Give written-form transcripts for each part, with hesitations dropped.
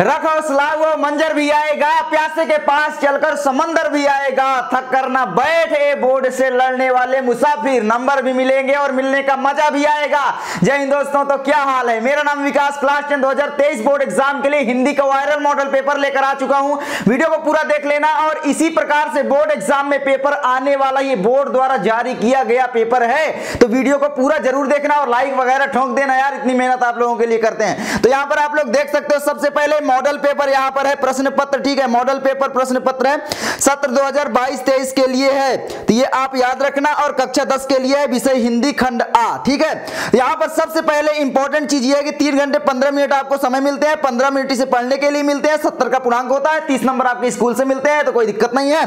रखो सलाह वो मंजर भी आएगा, प्यासे के पास चलकर समंदर भी आएगा, थक कर ना बैठे बोर्ड से लड़ने वाले मुसाफिर, नंबर भी मिलेंगे और मिलने का मजा भी आएगा। जय हिंद दोस्तों, तो क्या हाल है। मेरा नाम विकास, क्लास 10 2023 बोर्ड एग्जाम के लिए हिंदी का वायरल मॉडल पेपर लेकर आ चुका हूं। वीडियो को पूरा देख लेना। और इसी प्रकार से बोर्ड एग्जाम में पेपर आने वाला ये बोर्ड द्वारा जारी किया गया पेपर है, तो वीडियो को पूरा जरूर देखना और लाइक वगैरह ठोक देना यार, इतनी मेहनत आप लोगों के लिए करते हैं। तो यहां पर आप लोग देख सकते हो, सबसे पहले मॉडल पेपर यहां पर है, प्रश्न पत्र, ठीक है। मॉडल पेपर प्रश्न पत्र है, सत्र 2022-23 के लिए है, तो ये आप याद रखना। और कक्षा 10 के लिए है, विषय हिंदी खंड आ, ठीक है। यहां पर सबसे पहले इंपॉर्टेंट चीज ये है कि 3 घंटे 15 मिनट आपको समय मिलते हैं, 15 मिनट इसे पढ़ने के लिए मिलते हैं, 70 का पूर्णांक होता है, 30 नंबर आपके स्कूल से मिलते हैं, तो कोई दिक्कत नहीं है।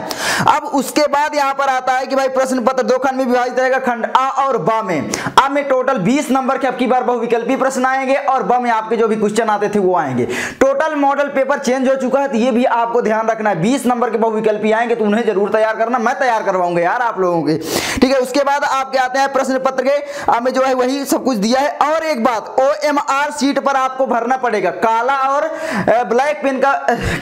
अब उसके बाद यहां पर आता है कि भाई प्रश्न पत्र 2 खंड में विभाजित रहेगा, खंड आ और ब में। आ में टोटल 20 नंबर के अब की बार बहुविकल्पी प्रश्न आएंगे और ब में आपके जो भी क्वेश्चन आते थे वो आएंगे। टोटल मॉडल पेपर चेंज हो चुका है, तो ये भी आपको ध्यान रखना है। 20 नंबर के बहुविकल्पी आएंगे तो उन्हें जरूर तैयार करना, मैं तैयार करवाऊंगा यार आप लोगों के, ठीक है। उसके बाद आपके आते हैं प्रश्न पत्र के, हमें जो है वही सब कुछ दिया है। और एक बात, OMR सीट पर आपको भरना पड़ेगा, काला और ब्लैक पेन का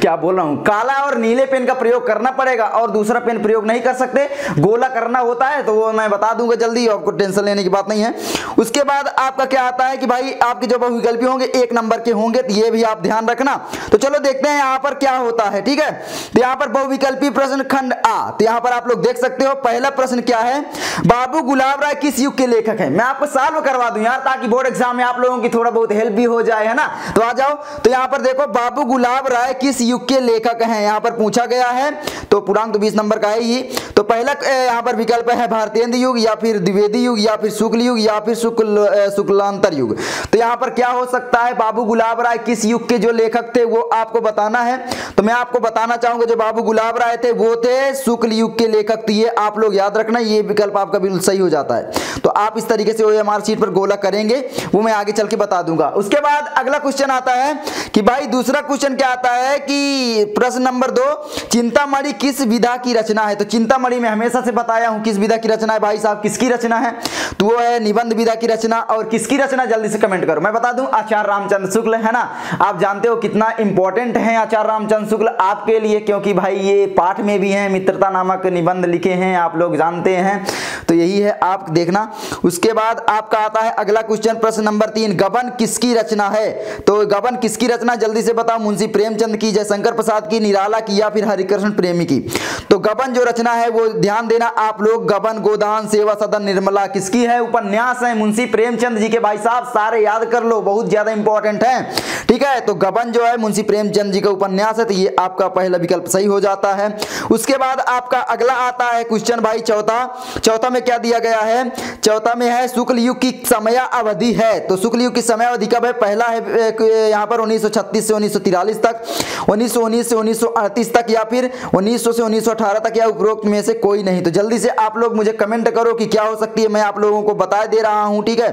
क्या बोल रहा हूं, काला और नीले पेन का प्रयोग करना पड़ेगा और दूसरा पेन प्रयोग नहीं कर सकते, गोला करना होता है, तो वो मैं बता दूंगा जल्दी, आपको टेंशन लेने की बात नहीं है। उसके बाद आपका क्या आता है कि भाई आपके जो बहुविकल्पी होंगे 1 नंबर के होंगे, तो ये भी आप ध्यान रखना। तो चलो देखते हैं यहां पर क्या होता है, ठीक है। तो यहां पर बहुविकल्पी प्रश्न खंड आ, तो यहां पर आप लोग देख सकते हो पहला प्रश्न क्या है, बाबू गुलाब राय किस युग के लेखक हैं। मैं आपको सॉल्व करवा दूं यार, ताकि बोर्ड एग्जाम में आप लोगों की थोड़ा बहुत हेल्प भी हो जाए, है ना। तो आ जाओ, तो यहां पर देखो बाबू गुलाब राय किस युग के लेखक हैं, यहां पर पूछा गया है, तो पूर्णांक तो 20 नंबर का है ही। तो पहला यहां पर विकल्प है भारतेंद्र युग या फिर द्विवेदी युग या फिर शुक्ल युग या फिर शुक्लांतर युग। तो यहां पर क्या हो सकता है, बाबू गुलाब राय किस युग के जो लेखक थे वो आपको बताना है। तो मैं आपको बताना चाहूंगा जो बाबू गुलाब राय थे वो थे शुक्ल युग के लेखक, तो ये आप लोग याद रखना, ये विकल्प आपका बिल्कुल सही हो जाता है। तो आप इस तरीके से OMR सीट पर गोला करेंगे, वो मैं आगे चल के बता दूंगा। उसके बाद अगला क्वेश्चन आता है कि भाई दूसरा क्वेश्चन क्या आता है कि प्रश्न नंबर 2, चिंतामणि किस विधा की रचना है। तो चिंतामणि में हमेशा से बताया हूं किस विधा की रचना है भाई साहब, किसकी रचना है, तो वो है निबंध विधा की रचना। और किसकी रचना जल्दी से कमेंट करो, मैं बता दूं आचार्य रामचंद्र शुक्ल, है ना। आप जानते हो कितना इंपॉर्टेंट है आचार्य रामचंद्र शुक्ल आपके लिए, क्योंकि भाई ये पाठ में भी है, मित्रता नामक निबंध लिखे हैं, आप लोग जानते हैं, तो यही है, आप देखना। उसके बाद आपका आता है अगला क्वेश्चन प्रश्न नंबर 3, गबन किसकी रचना है। तो गबन किसकी रचना जल्दी से बताओ, मुंशी प्रेमचंद की, जयशंकर प्रसाद की, निराला की या फिर हरिकृष्ण प्रेमी की। तो गबन जो रचना है वो ध्यान देना आप लोग, गबन गोदान सेवा सदन निर्मला किसकी है, उपन्यास है मुंशी प्रेमचंद जी के, भाई साहब सारे याद कर लो, बहुत ज्यादा इंपॉर्टेंट है, ठीक है। तो गबन जो है मुंशी प्रेमचंद जी का उपन्यास है, तो ये आपका पहला विकल्प सही हो जाता है। उसके बाद आपका अगला आता है क्वेश्चन भाई चौथा में क्या दिया गया है, चौथा में है शुक्ल युग की समय अवधि है। तो शुक्ल युग की समय अवधि कब है, पहला है यहाँ पर 1936 से 1943 तक, 1919 से 1938 तक या फिर 1900 से 1918 तक, या उपरोक्त में से कोई नहीं। तो जल्दी से आप लोग मुझे कमेंट करो कि क्या हो सकती है, मैं आप लोगों को बता दे रहा हूं, ठीक है।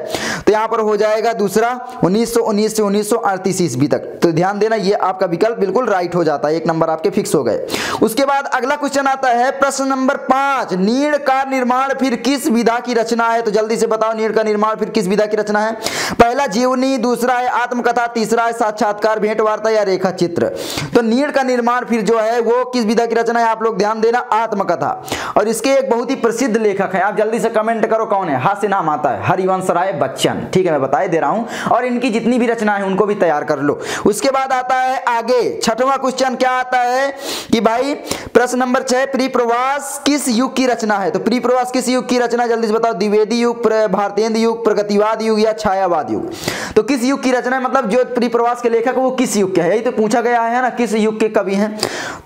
तो यहाँ पर हो जाएगा दूसरा 1919 से 1938 ईस्वी तक। तो ध्यान देना, ये आपका विकल्प बिल्कुल राइट हो जाता है, 1 नंबर आपके फिक्स हो गए। उसके बाद अगला क्वेश्चन आता है प्रश्न नंबर 5, नीड़ का निर्माण फिर किस विधा की रचना है। तो जल्दी से बताओ नीड़ का निर्माण फिर किस विधा की रचना है। पहला जीवनी, दूसरा है आत्मकथा, तीसरा है साक्षात्कार, भेंट वार्ता या रेखा चित्र। तो नीड़ का निर्माण फिर जो है वो किस विधा की रचना है, आप लोग ध्यान देना, आत्मकथा। और इसके एक बहुत ही प्रसिद्ध लेखक है, आप जल्दी से कमेंट करो कौन है, हास्य नाम आता है हरिवंश राय बच्चन, ठीक है, मैं बता दे रहा हूं। और इनकी जितनी भी रचना है उनको भी तैयार कर लो। उसके बाद आता है आगे 6वां क्वेश्चन क्या आता है कि भाई प्रश्न नंबर 6, परिप्रवास किस युग की रचना है। तो परिप्रवास किस युग की रचना जल्दी से बताओ, द्विवेदी युग, भारतेंद्र युग, प्रगतिवाद युग या छायावाद युग। तो किस युग की रचना है, मतलब जो परिप्रवास के लेखक वो किस युग के है, यही तो पूछा गया है ना, किस युग के कवि हैं।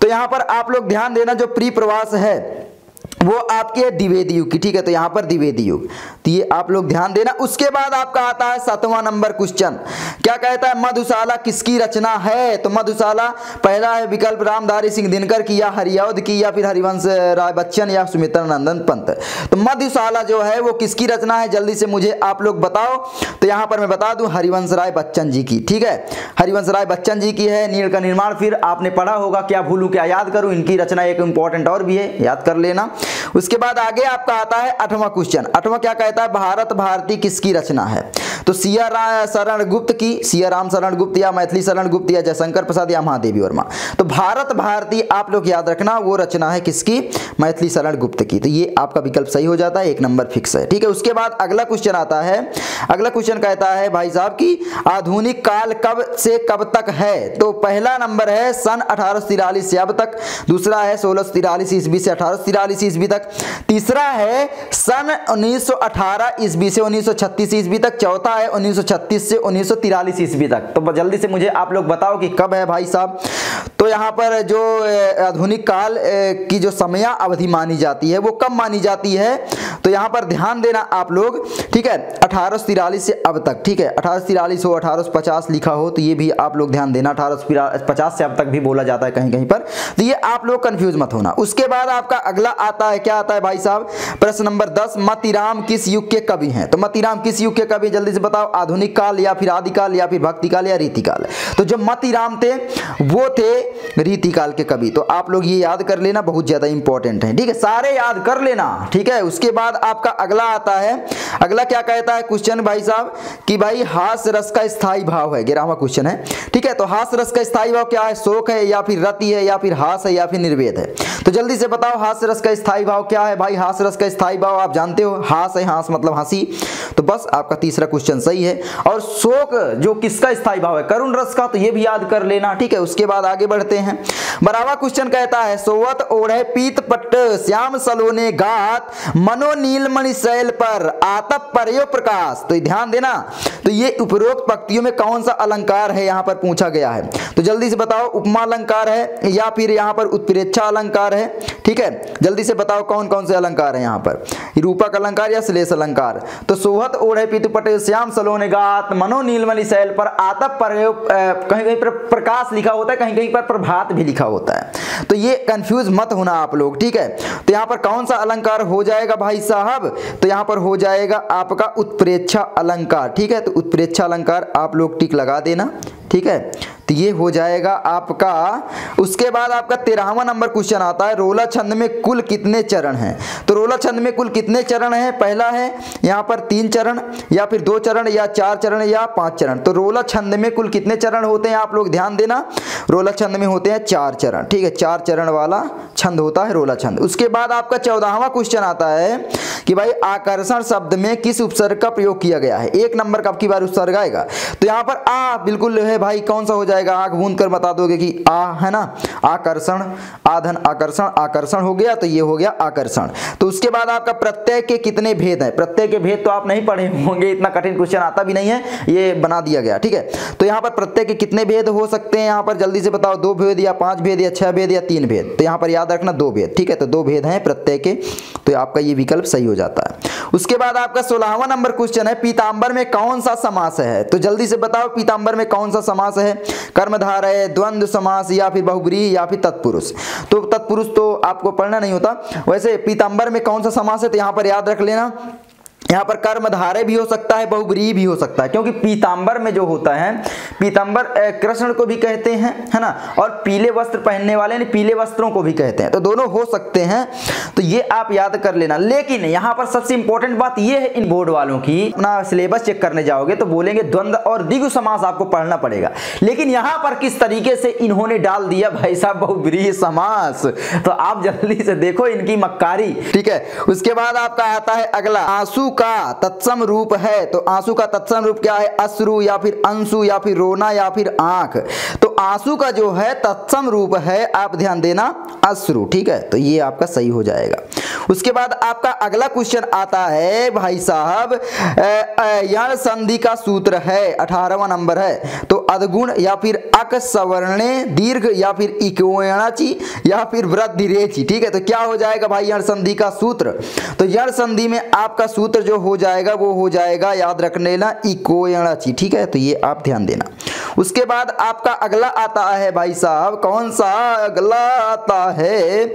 तो यहां पर आप लोग ध्यान देना, जो परिप्रवास है वो आपके है द्विवेदी युग की, ठीक है। तो यहां पर द्विवेदी युग, तो ये आप लोग ध्यान देना। उसके बाद आपका आता है 7वां नंबर क्वेश्चन, क्या कहता है, मधुशाला किसकी रचना है। तो मधुशाला पहला है विकल्प रामधारी सिंह दिनकर की या हरिऔध की या फिर हरिवंश राय बच्चन या सुमित्रा नंदन पंत। तो मधुशाला जो है वो किसकी रचना है, जल्दी से मुझे आप लोग बताओ। तो यहां पर मैं बता दूं हरिवंश राय बच्चन जी की, ठीक है, हरिवंश राय बच्चन जी की है। नीड़ का निर्माण फिर आपने पढ़ा होगा, क्या भूलूं क्या याद करूं, इनकी रचना एक इंपॉर्टेंट और भी है, याद कर लेना। उसके बाद आगे आपका आता है 8वां क्वेश्चन। 8वां क्या कहता है, भारत भारती किसकी रचना है? तो सिया शरण गुप्त की, सिया राम शरण गुप्त या मैथिली शरण गुप्त या जयशंकर प्रसाद या महादेवी वर्मा। तो भारत भारती आप लोग याद रखना वो रचना है किसकी, मैथिली शरण गुप्त की। तो ये आपका विकल्प सही हो जाता है, 1 नंबर फिक्स है। ठीक है, उसके बाद अगला क्वेश्चन आता है। अगला क्वेश्चन कहता है भाई साहब कि आधुनिक काल कब से कब तक है? तो पहला नंबर है सन 1843 से अब तक, दूसरा है 1643 ईस्वी से 1843 ईस्वी तक, तीसरा है सन 1918 ईस्वी से 1936 ईस्वी तक, चौथा है 1936 से 1943 ईस्वी तक। तो जल्दी से मुझे आप लोग बताओ कि कब है भाई साहब। तो यहाँ पर जो आधुनिक काल की जो समय अवधि मानी जाती है वो कब मानी जाती है? तो यहाँ पर ध्यान देना आप लोग, ठीक है, 1843 से अब तक। ठीक है, 1843 हो, 1850 लिखा हो तो ये भी आप लोग ध्यान देना, 1850 से अब तक भी बोला जाता है कहीं कहीं पर, तो ये आप लोग कंफ्यूज मत होना। उसके बाद आपका अगला आता है, क्या आता है भाई साहब, प्रश्न नंबर 10, मतीराम किस युग के कवि हैं? तो मतीराम किस युग के कवि, जल्दी से बताओ, आधुनिक काल या फिर आदिकाल या फिर भक्ति काल या रीतिकाल? तो जो मतीराम थे वो थे रीतिकाल के कवि। तो आप लोग ये याद कर लेना, बहुत ज्यादा इंपॉर्टेंट है। ठीक है, सारे याद कर लेना। ठीक है, उसके बाद आपका अगला आता है। अगला क्या कहता है क्वेश्चन भाई साहब कि भाई हास्य रस का स्थायी भाव है, 11वां क्वेश्चन है। ठीक है, तो हास्य रस का स्थायी भाव क्या है? शोक है या फिर रति है या फिर हास है या फिर निर्वेद है? तो जल्दी से बताओ हास्य रस का स्थायी भाव क्या है? भाई हास्य रस का स्थायी भाव आप जानते हो, हास है, हास मतलब हंसी। तो बस आपका तीसरा क्वेश्चन सही है। और शोक जो किसका स्थायी भाव है? करुण रस का, तो ये भी याद कर लेना। ठीक है, उसके बाद आगे बढ़ते हैं। 12वां क्वेश्चन कहता है सोवत ओढ़े पीत पट्ट श्याम सलोने गात मनो नीलमणि शैल पर आतप परयो प्रकाश। तो ध्यान देना, तो ये उपरोक्त पंक्तियों में कौन सा अलंकार है यहाँ पर पूछा गया है? तो जल्दी से बताओ, उपमा अलंकार है या फिर यहाँ पर उत्प्रेक्षा अलंकार है? ठीक है, जल्दी से बताओ कौन कौन से अलंकार है यहाँ पर, रूपक अलंकार या श्लेष अलंकार? तो सोहत ओढ़े पीत पट्ट श्याम सलोने गात मनो नीलमणि शैल पर आतप परयो, कहीं कहीं पर प्रकाश लिखा होता है, कहीं कहीं पर प्रभात भी लिखा होता है। तो ये कंफ्यूज मत होना आप लोग। ठीक है, तो यहाँ पर कौन सा अलंकार हो जाएगा भाई साहब? तो यहाँ पर हो जाएगा आपका उत्प्रेक्षा अलंकार। ठीक है, तो उत्प्रेक्षा अलंकार आप लोग टिक लगा देना। ठीक है, तो ये हो जाएगा आपका। उसके बाद आपका 13वां नंबर क्वेश्चन आता है, रोला छंद में कुल कितने चरण हैं? तो रोला छंद में कुल कितने चरण हैं? पहला है यहाँ पर 3 चरण या फिर 2 चरण या 4 चरण या 5 चरण। तो रोला छंद में कुल कितने चरण होते हैं? आप लोग ध्यान देना, रोला छंद में होते हैं 4 चरण। ठीक है, 4 चरण वाला छंद होता है रोला छंद। उसके बाद आपका 14वां क्वेश्चन आता है कि भाई आकर्षण शब्द में किस उपसर्ग का प्रयोग किया गया है? 1 नंबर का आपकी बार उपसर्ग आएगा। तो यहाँ पर आ बिल्कुल है भाई, कौन सा हो जाएगा? आंख बूंद कर बता दोगे कि आ है ना, आकर्षण, आधन आकर्षण, आकर्षण हो गया, तो ये हो गया आकर्षण। तो उसके बाद आपका प्रत्यय के कितने भेद हैं? प्रत्यय के भेद तो आप नहीं पढ़े होंगे, इतना कठिन क्वेश्चन आता भी नहीं है, ये बना दिया गया। ठीक है, तो यहाँ पर प्रत्यय के कितने भेद हो सकते हैं? यहाँ पर जल्दी से बताओ, 2 भेद या 5 भेद या 6 भेद या 3 भेद? तो यहाँ पर याद रखना 2 भेद। ठीक है, तो 2 भेद हैं प्रत्यय के, तो आपका ये विकल्प सही हो जाता है। उसके बाद आपका 16वां नंबर क्वेश्चन है, पीतांबर में कौन सा समास है? तो जल्दी से बताओ, पीतांबर में कौन सा समास है? कर्मधारय, द्वंद्व समास या फिर बहुब्रीहि या फिर तत्पुरुष? तो तत्पुरुष तो आपको पढ़ना नहीं होता। वैसे पीतांबर में कौन सा समास है? तो यहाँ पर याद रख लेना, यहाँ पर कर्मधारय भी हो सकता है, बहुब्रीहि भी हो सकता है, क्योंकि पीतांबर में जो होता है, पीतांबर कृष्ण को भी कहते हैं, है ना, और पीले वस्त्र पहनने वाले ने पीले वस्त्रों को भी कहते हैं, तो दोनों हो सकते हैं। तो ये आप याद कर लेना। लेकिन यहाँ पर सबसे इंपॉर्टेंट बात ये है इन बोर्ड वालों की, अपना सिलेबस चेक करने जाओगे तो बोलेंगे द्वंद्व और द्विगु समास आपको पढ़ना पड़ेगा, लेकिन यहाँ पर किस तरीके से इन्होंने डाल दिया भाई साहब बहुब्रीहि समास, तो आप जल्दी से देखो इनकी मक्कारी। ठीक है, उसके बाद आपका आता है अगला, आंसू का तत्सम रूप है। तो आंसू का तत्सम रूप क्या है? अश्रु या फिर अंशु या फिर रोना या फिर आंख? तो आंसू का जो है तत्सम रूप है, आप ध्यान देना, अश्रु। ठीक है, तो ये आपका सही हो जाएगा। उसके बाद आपका अगला क्वेश्चन आता है भाई साहब, यण संधि का सूत्र है, 18वां नंबर है। तो अधगुण या फिर अक सवर्णे दीर्घ या फिर इकोयणाची या फिर वृद्धि रेची। ठीक है, तो क्या हो जाएगा भाई यण संधि का सूत्र? तो यण संधि में आपका सूत्र जो हो जाएगा वो हो जाएगा, याद रखने ना, इकोयणाची। ठीक है, तो ये आप ध्यान देना। उसके बाद आपका अगला आता है भाई साहब, कौन सा अगला आता है,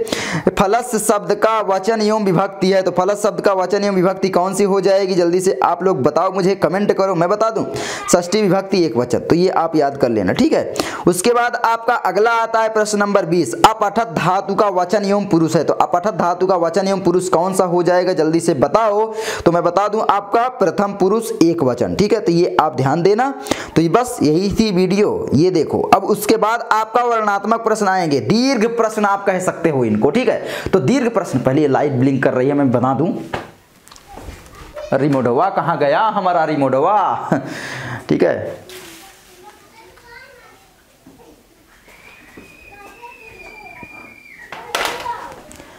फलस शब्द का वचन एवं विभक्ति है। तो फलस शब्द का वचन एवं विभक्ति कौन सी हो जाएगी, जल्दी से आप लोग बताओ, मुझे कमेंट करो, मैं बता दूं। षष्ठी विभक्ति एक वचन, तो ये आप याद कर लेना, ठीक है। उसके बाद आपका अगला आता है प्रश्न नंबर 20, अपठत धातु का वचन एवं पुरुष है। तो अपठत धातु का वचन एवं पुरुष कौन सा हो जाएगा, जल्दी से बताओ। तो मैं बता दूं आपका प्रथम पुरुष एक वचन, ठीक है। तो ये आप ध्यान देना। तो ये बस यही थी वीडियो, ये देखो। अब उसके बाद आपका वर्णनात्मक प्रश्न आएंगे, दीर्घ प्रश्न आप कह सकते हो इनको, ठीक है। तो दीर्घ प्रश्न, पहले ये लाइट ब्लिंक कर रही है, मैं बता दूं। रिमोडवा कहाँ गया हमारा रिमोडवा, ठीक है।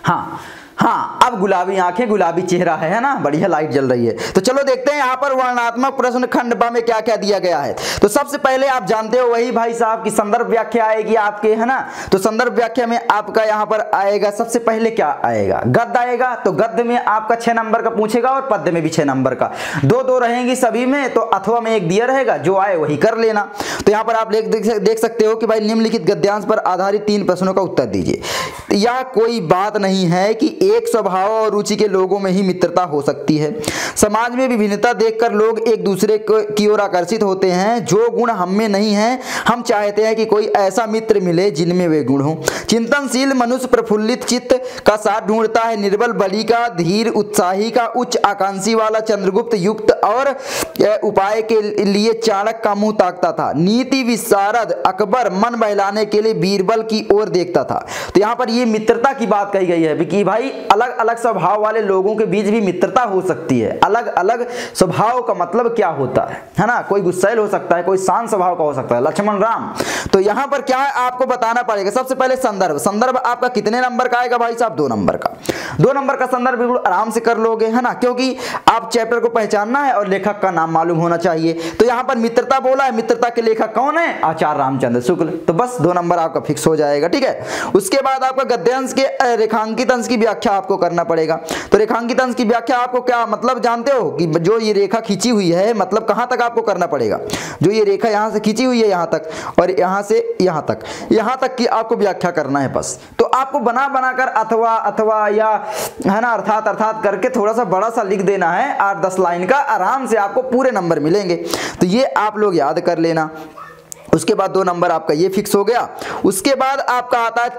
हाँ हाँ, अब गुलाबी आंखें गुलाबी चेहरा है ना, बढ़िया लाइट जल रही है। तो चलो देखते हैं यहाँ पर वर्णनात्मक प्रश्न खंड ब में क्या क्या दिया गया है। तो सबसे पहले आप जानते हो वही भाई साहब की संदर्भ व्याख्या आएगी आपके, है ना। तो संदर्भ व्याख्या में आपका यहाँ पर आएगा, सबसे पहले क्या आएगा, गद्य आएगा। तो गद्य में आपका 6 नंबर का पूछेगा और पद्य में भी 6 नंबर का, 2-2 रहेंगी सभी में। तो अथवा में एक दिया रहेगा, जो आए वही कर लेना। तो यहाँ पर आप देख सकते हो कि भाई निम्नलिखित गद्यांश पर आधारित 3 प्रश्नों का उत्तर दीजिए। यह कोई बात नहीं है कि एक स्वभाव और रुचि के लोगों में ही मित्रता हो सकती है। समाज में विभिन्नता देखकर लोग एक दूसरे की ओर आकर्षित होते हैं। जो गुण हम में नहीं है, हम चाहते हैं कि कोई ऐसा मित्र मिले जिनमें वे गुण हो। चिंतनशील मनुष्य प्रफुल्लित चित्त का साथ ढूंढता है, निर्बल बलि का, धीर उत्साही का, उच्च आकांक्षी वाला चंद्रगुप्त युक्त और उपाय के लिए चाणक्य का मुंह ताकता था। नीति विशारद अकबर मन बहलाने के लिए बीरबल की ओर देखता था। तो यहाँ पर ये मित्रता की बात कही गई है कि भाई अलग अलग स्वभाव वाले लोगों के बीच भी मित्रता हो सकती है। अलग अलग स्वभाव का मतलब क्या होता है ना। कोई गुस्सैल हो सकता है, कोई शांत स्वभाव का हो सकता है, लक्ष्मण राम। तो यहाँ पर क्या है आपको बताना पड़ेगा। सबसे पहले संदर्भ, संदर्भ आपका कितने नंबर का आएगा भाई साहब, 2 नंबर का। 2 नंबर का संदर्भ बिल्कुल आराम से कर लोगे, है ना, क्योंकि आप चैप्टर को पहचानना है और लेखक का नाम मालूम होना चाहिए। तो यहाँ पर मित्रता बोला है, मित्रता के लेखक कौन है, आचार्य रामचंद्र शुक्ल। तो बस 2 नंबर आपका फिक्स हो जाएगा, ठीक है। उसके बाद आपका गद्यांश के रेखांकित अंश की व्याख्या आपको करना पड़ेगा। तो रेखांकित अंश की व्याख्या आपको क्या मतलब जानते हो कि जो ये रेखा खींची हुई है, मतलब कहां तक आपको करना पड़ेगा। जो ये रेखा यहां से खींची हुई है यहां तक, और यहां से यहां तक की आपको व्याख्या करना है बस। तो आपको बना बनाकर अथवा अथवा या है ना अर्थात करके थोड़ा सा बड़ा सा लिख देना है, 8-10 लाइन का, आराम से आपको पूरे नंबर मिलेंगे। तो ये आप लोग याद कर लेना। उसके बाद 2 नंबर आपका ये फिक्स हो गया। उसके बाद आपका आता है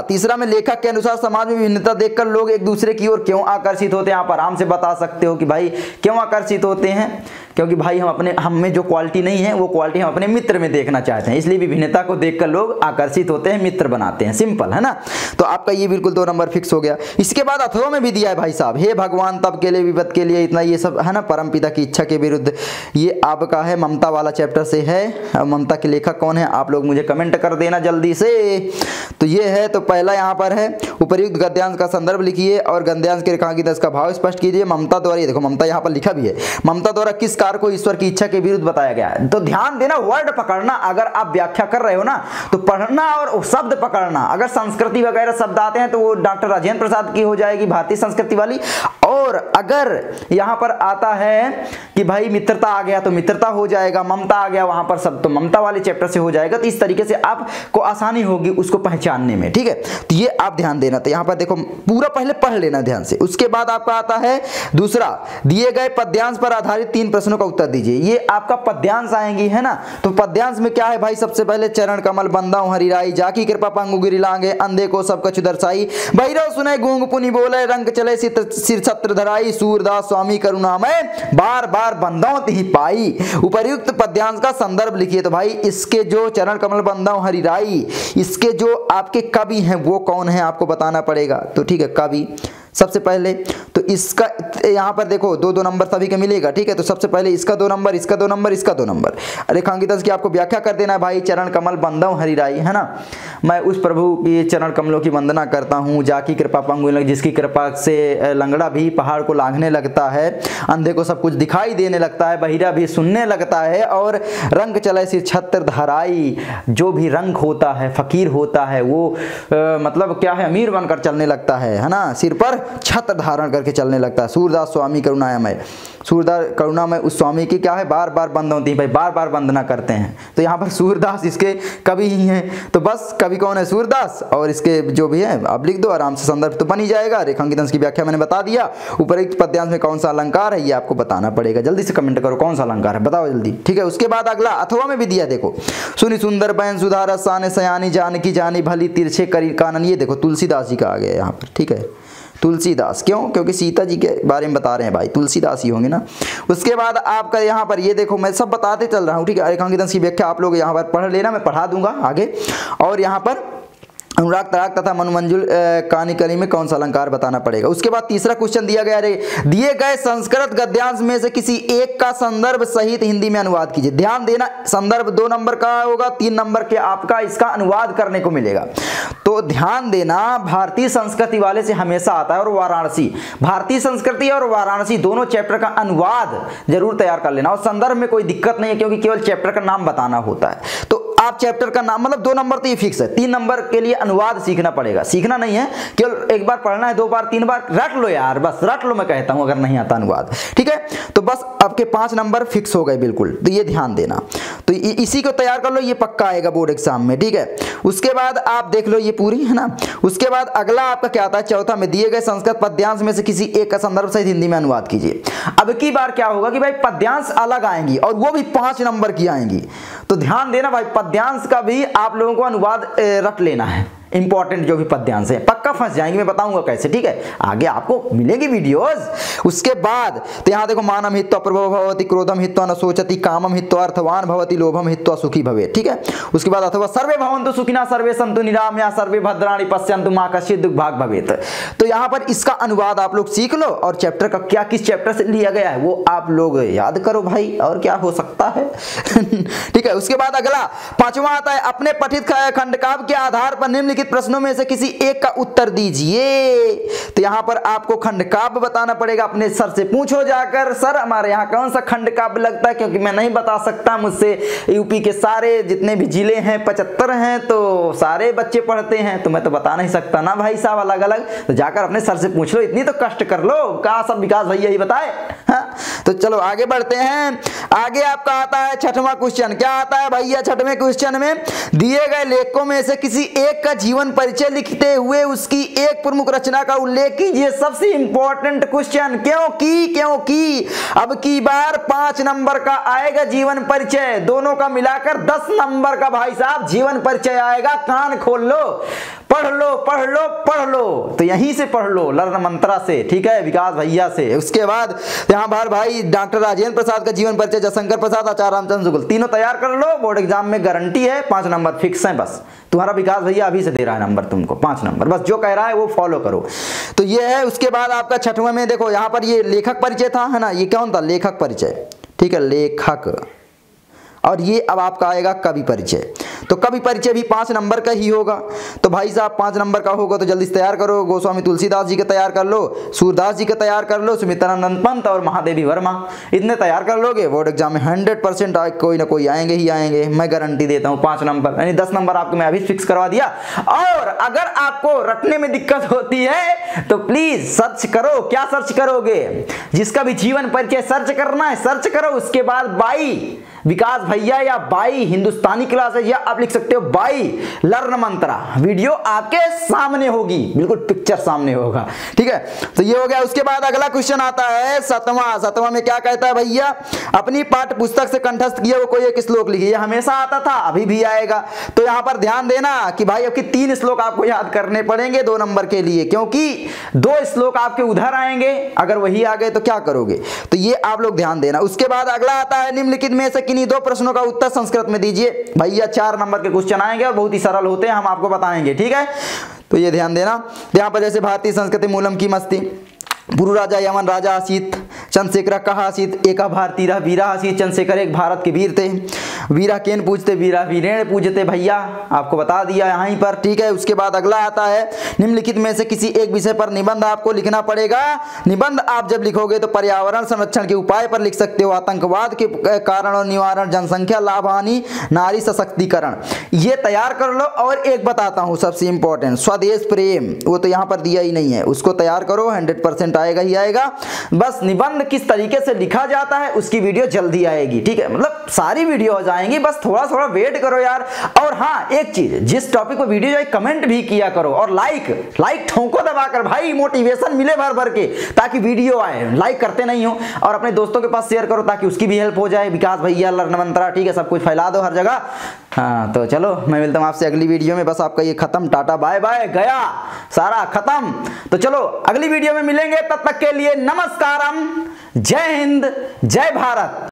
तीसरा में लेखक के अनुसार समाज में विभिन्नता देखकर लोग एक दूसरे की ओर क्यों आकर्षित होते हैं। आप आराम से बता सकते हो कि भाई क्यों आकर्षित होते हैं, क्योंकि भाई हम में जो क्वालिटी नहीं है वो क्वालिटी हम अपने मित्र में देखना चाहते हैं, इसलिए विभिन्नता को देखकर लोग आकर्षित होते हैं, मित्र बनाते हैं, सिंपल है ना। तो आपका ये बिल्कुल 2 नंबर फिक्स हो गया। इसके बाद अथवा में भी दिया है भाई साहब, हे भगवान तब के लिए विपद के लिए इतना, ये सब है ना, परमपिता की इच्छा के विरुद्ध। ये आपका है ममता वाला चैप्टर से है। ममता के लेखक कौन है आप लोग मुझे कमेंट कर देना जल्दी से। तो ये है, तो पहला यहाँ पर है उपर्युक्त गद्यांश का संदर्भ लिखिए और गद्यांश के रेखांकित अंश का भाव स्पष्ट कीजिए। ममता द्वारा, ये देखो ममता यहाँ पर लिखा भी है, ममता द्वारा किस कार्य को ईश्वर की इच्छा के विरुद्ध बताया गया है। तो ध्यान देना, वर्ड पकड़ना, अगर आप व्याख्या कर रहे हो ना तो पढ़ना और शब्द पकड़ना। अगर संस्कृति वगैरह शब्द आते हैं तो वो डॉक्टर राजेंद्र प्रसाद की हो जाएगी, भारतीय संस्कृति वाली। और अगर यहाँ पर आता है कि भाई मित्रता आ गया तो मित्रता हो जाएगा, ममता आ गया वहां पर सब तो ममता वाले चैप्टर से हो जाएगा। तो इस तरीके से आपको आसानी होगी उसको पहचानने में, ठीक है। तो ये आप ध्यान देना। तो यहाँ पर देखो पूरा पहले पढ़ लेना ध्यान से। उसके बाद आपका आता है दूसरा, दिए गए पद्यांश पर आधारित 3 प्रश्नों का उत्तर दीजिए। ये आपका पद्यांश आएंगी, है ना। तो पद्यांश में क्या है भाई, सबसे पहले चरण कमल बंदाऊं हरिराई, जाकी कृपा पंगु गिरी लांगे, अंधे को सब कछु दर्शाई, भैरव सुने गूंग पुनि बोले, रंग चले सिर छत्र धराई, सूरदास स्वामी करुणा में बार बार बंदाओं ही पाई। उपर्युक्त पद्यांश का संदर्भ लिखिए। तो भाई इसके जो चरण कमल बंदाऊं हरिराई, इसके जो आपके कवि हैं वो कौन है आपको बताना पड़ेगा। तो ठीक है, कवि सबसे पहले तो इसका यहाँ पर देखो 2-2 नंबर सभी का मिलेगा, ठीक है। तो सबसे पहले इसका 2 नंबर, इसका 2 नंबर, इसका 2 नंबर। रेखांकित अंश की आपको व्याख्या कर देना है भाई, चरण कमल बंदाऊं हरिराई, है ना। मैं उस प्रभु की चरण कमलों की वंदना करता हूँ, जाकी कृपा पंगु, जिसकी कृपा से लंगड़ा भी पहाड़ को लांघने लगता है, अंधे को सब कुछ दिखाई देने लगता है, बहिरा भी सुनने लगता है, और रंग चले सिर छत्र धराई, जो भी रंग होता है, फकीर होता है, वो मतलब क्या है, अमीर बनकर चलने लगता है ना, सिर पर छत्र धारण करके चलने लगता है। सूरदास स्वामी करुणामय, सूरदास करुणामय उस स्वामी की क्या है, बार बार बंद होती है भाई, बार बार वंदना करते हैं। तो यहाँ पर सूरदास इसके कवि ही हैं। तो बस कवि कौन है, सूरदास, और इसके जो भी है आप लिख दो आराम से, संदर्भ तो बन ही जाएगा। रेखांकित अंश की व्याख्या मैंने बता दिया। उपरोक्त पद्यांश में कौन सा अलंकार है ये आपको बताना पड़ेगा। जल्दी से कमेंट करो कौन सा अलंकार है, बताओ जल्दी, ठीक है। उसके बाद अगला अथवा में भी दिया, देखो, सुनी सुंदर बैन सुधारस साने सयानी जानकी जानी भली तिरछे करी कानन। ये देखो तुलसीदास जी का आ गया यहाँ पर, ठीक है, तुलसीदास। क्यों? क्योंकि सीता जी के बारे में बता रहे हैं भाई, तुलसीदास ही होंगे ना। उसके बाद आपका यहाँ पर ये देखो, मैं सब बताते चल रहा हूँ, ठीक है। रेखांकित अंश की व्याख्या आप लोग यहाँ पर पढ़ लेना, मैं पढ़ा दूंगा आगे। और यहाँ पर अनुराग तराग तथा मनुमंजुल कानिकली में कौन सा अलंकार बताना पड़ेगा। उसके बाद तीसरा क्वेश्चन दिया गया है, दिए गए संस्कृत गद्यांश में से किसी एक का संदर्भ सहित हिंदी में अनुवाद कीजिए। ध्यान देना, संदर्भ 2 नंबर का होगा, 3 नंबर के आपका इसका अनुवाद करने को मिलेगा। तो ध्यान देना, भारतीय संस्कृति वाले से हमेशा आता है, और वाराणसी, भारतीय संस्कृति और वाराणसी दोनों चैप्टर का अनुवाद जरूर तैयार कर लेना। और संदर्भ में कोई दिक्कत नहीं है, क्योंकि केवल चैप्टर का नाम बताना होता है। तो आप चैप्टर का नाम, मतलब 2 नंबर तो ये फिक्स है, 3 नंबर के लिए अनुवाद सीखना पड़ेगा। सीखना नहीं है, केवल एक बार पढ़ना है, 2 बार 3 बार रट लो यार, बस रट लो, मैं कहता हूं अगर नहीं आता अनुवाद, ठीक है। तो बस आपके 5 नंबर फिक्स हो गए बिल्कुल, तो ये ध्यान देना। तो इसी को तैयार कर लो, ये पक्का आएगा बोर्ड एग्जाम में, ठीक है। उसके बाद आप देख लो, ये पूरी है ना। उसके बाद अगला आपका क्या आता है, चौथा में, दिए गए संस्कृत पद्यांश में से किसी एक का संदर्भ सहित हिंदी में अनुवाद कीजिए। अब की बार क्या होगा कि भाई पद्यांश अलग आएंगी, और वो भी 5 नंबर की आएंगी। तो ध्यान देना भाई, पद्यांश का भी आप लोगों को अनुवाद रट लेना है। इंपॉर्टेंट जो भी पद्यांश है, पक्का फंस जाएंगे, मैं बताऊंगा कैसे, ठीक है, आगे आपको मिलेगी वीडियोस। उसके बाद तो यहाँ देखो, मानम हित्वा प्रभव भवति, क्रोधम हित्वा न सोचति, कामम हित्वा अर्थवान भवति, लोभम हित्वा सुखी भवे, ठीक है। उसके बाद अथवा सर्वे भवन्तु सुखिनः सर्वे सन्तु निरामया सर्वे भद्राणि पश्यन्तु मा कश्चित् दुर्भाग् भवेत्। तो यहाँ पर इसका अनुवाद आप लोग सीख लो, और चैप्टर का क्या किस चैप्टर से लिया गया है वो आप लोग याद करो भाई, और क्या हो सकता है। ठीक है। उसके बाद अगला 5वां आता है, अपने पठित खंडकाव्य के आधार पर निम्नलिखित प्रश्नों में से किसी एक का उत्तर दीजिए। तो यहां पर आपको खंडकाव्य बताना पड़ेगा। अपने सर से पूछो जाकर, सर हमारे यहाँ कौन सा खंडकाव्य लगता है, क्योंकि मैं नहीं बता सकता, मुझसे यूपी के सारे जितने भी जिले हैं 75 हैं, तो सारे बच्चे पढ़ते हैं, तो मैं तो बता नहीं सकता ना भाई साहब अलग अलग। तो जाकर अपने सर से पूछ लो, इतनी तो कष्ट कर लो, कहा सब विकास भैया ही बताए। हाँ? तो चलो आगे बढ़ते हैं। आगे आपका आता है 6वां क्वेश्चन। क्या आता है भैया 6वें क्वेश्चन में, दिए गए लेखों में से किसी एक का जीवन परिचय लिखते हुए उसकी एक प्रमुख रचना का उल्लेख कीजिए। सबसे इंपॉर्टेंट क्वेश्चन, क्योंकि अब की बार 5 नंबर का आएगा जीवन परिचय, दोनों का मिलाकर 10 नंबर का भाई साहब जीवन परिचय आएगा। कान खोल लो, पढ़ लो पढ़ लो पढ़ लो, तो यहीं से पढ़ लो, लर्ण मंत्रा से, ठीक है, विकास भैया से। उसके बाद यहाँ पर भाई डॉक्टर राजेंद्र प्रसाद का जीवन परिचय, जयशंकर प्रसाद, आचार्य रामचंद्र शुक्ल, तीनों तैयार कर लो, बोर्ड एग्जाम में गारंटी है 5 नंबर फिक्स है। बस तुम्हारा विकास भैया अभी से दे रहा है नंबर तुमको 5 नंबर, बस जो कह रहा है वो फॉलो करो। तो ये है। उसके बाद आपका 6वें में देखो, यहाँ पर ये लेखक परिचय था, है ना, ये कौन था, लेखक परिचय, ठीक है, लेखक। और ये अब आपका आएगा कवि परिचय। तो कवि परिचय भी 5 नंबर का ही होगा। तो भाई साहब 5 नंबर का होगा तो जल्दी से तैयार करो। गोस्वामी तुलसीदास जी का तैयार कर लो, सूरदास जी का तैयार कर लो, सुमित्रानंद पंत और महादेवी वर्मा, इतने तैयार कर लोगे, बोर्ड एग्जाम में 100% कोई ना कोई आएंगे ही आएंगे, मैं गारंटी देता हूँ। 5 नंबर यानी 10 नंबर आपको मैं अभी फिक्स करवा दिया। और अगर आपको रटने में दिक्कत होती है तो प्लीज सर्च करो। क्या सर्च करोगे, जिसका भी जीवन परिचय सर्च करना है सर्च करो। उसके बाद बाई विकास भैया या बाई हिंदुस्तानी क्लास है, या आप लिख सकते हो बाई लर्ण मंत्रा, वीडियो आपके सामने होगी, बिल्कुल पिक्चर सामने होगा, ठीक है। तो ये हो गया। उसके बाद अगला क्वेश्चन आता है 7वां में क्या कहता है भैया, अपनी पाठ्य पुस्तक से कंठस्थ किया वो कोई एक श्लोक लिखिए। ये हमेशा आता था, अभी भी आएगा। तो यहाँ पर ध्यान देना कि भाई आपके 3 श्लोक आपको याद करने पड़ेंगे 2 नंबर के लिए, क्योंकि 2 श्लोक आपके उधर आएंगे, अगर वही आ गए तो क्या करोगे, तो ये आप लोग ध्यान देना। उसके बाद अगला आता है, निम्नलिखित में से किन्हीं 2 प्रश्नों का उत्तर संस्कृत में दीजिए। भैया 4 नंबर के क्वेश्चन आएंगे और बहुत ही सरल होते हैं, हम आपको बताएंगे, ठीक है। तो ये ध्यान देना। यहाँ पर जैसे भारतीय संस्कृति मूलम की मस्ती, पुरु राजा यमन राजा आसीत, चंद्रशेखर कहा आसीत, एका भारती रह वीरा आसीत, चंद्रशेखर एक भारत के वीर थे, वीरा केन पूजते वीरा वीरेण पूजते, भैया आपको बता दिया यहीं पर, ठीक है। उसके बाद अगला आता है, निम्नलिखित में से किसी एक विषय पर निबंध आपको लिखना पड़ेगा। निबंध आप जब लिखोगे तो पर्यावरण संरक्षण के उपाय पर लिख सकते हो, आतंकवाद के कारण और निवारण, जनसंख्या लाभ हानि, नारी सशक्तिकरण, ये तैयार कर लो। और एक बताता हूँ सबसे इंपॉर्टेंट, स्वदेश प्रेम, वो तो यहाँ पर दिया ही नहीं है, उसको तैयार करो, 100% आएगा ही आएगा। बस निबंध किस तरीके से लिखा जाता है उसकी वीडियो जल्दी आएगी, ठीक है, मतलब सारी वीडियो हो जाएंगी, बस थोड़ा थोड़ा वेट करो यार। और हाँ एक चीज, जिस टॉपिक पर वीडियो जाए कमेंट भी किया करो, और लाइक ठोंको दबाकर भाई, मोटिवेशन मिले भर भर के, ताकि वीडियो आए। लाइक करते नहीं हो, और अपने दोस्तों के पास शेयर करो ताकि उसकी भी हेल्प हो जाए। विकास भैया, लर्न मंत्रा, ठीक है, सब कुछ फैला दो हर जगह। हाँ तो चलो, मैं मिलता हूँ आपसे अगली वीडियो में। बस आपका ये खत्म, टाटा बाय बाय, गया सारा खत्म। तो चलो अगली वीडियो में मिलेंगे, तब तक के लिए नमस्कारम, जय हिंद, जय भारत।